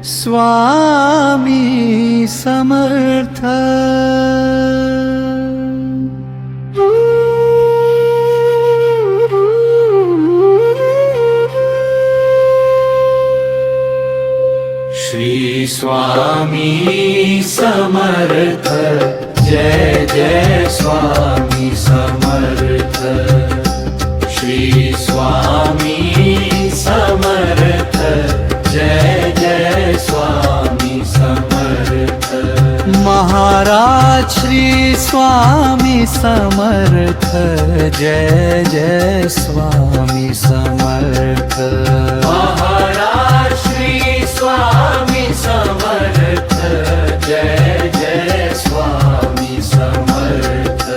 स्वामी समर्थ। श्री स्वामी समर्थ, जय जय स्वामी समर्थ। श्री स्वामी समर्थ, जय जय स्वामी समर्थ। महाराज श्री स्वामी समर्थ, जय जय स्वामी समर्थ। महाराज श्री स्वामी समर्थ, जय जय स्वामी समर्थ।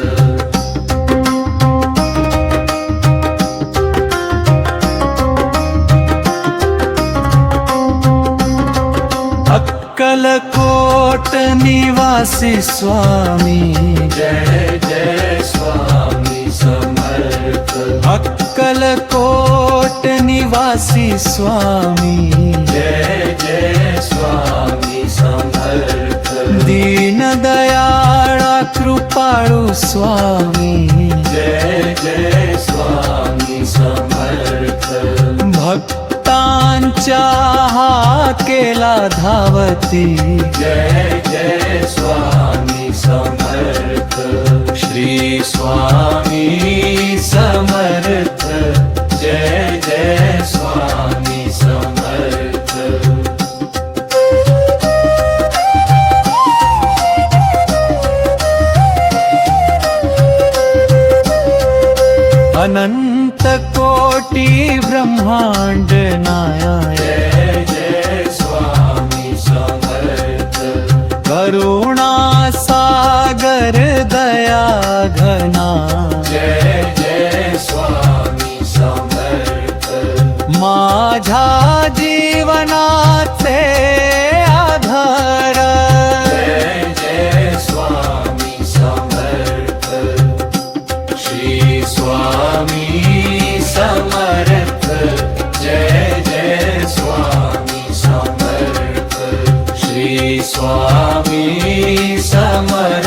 अक्कलकोट निवासी स्वामी, जय जय स्वामी समर्थ। अक्कलकोट निवासी स्वामी, जय जय स्वामी समर्थ। दीन दयाळा कृपाळू स्वामी, जय जय स्वामी समर्थ। भक्तांच्या हाकेला धावती, जय जय स्वामी समर्थ। श्री स्वामी समर्थ, जय जय स्वामी समर्थ। अनंत कोटि ब्रह्मांड नायक, जय जय स्वामी समर्थ। करुणा सागर दया घना, जय जय स्वामी समर्थ। माझ्या जीवनाचे आधार, जय जय स्वामी समर्थ। श्री स्वामी समर्थ, जय जय स्वामी समर्थ। श्री स्वामी समर्थ,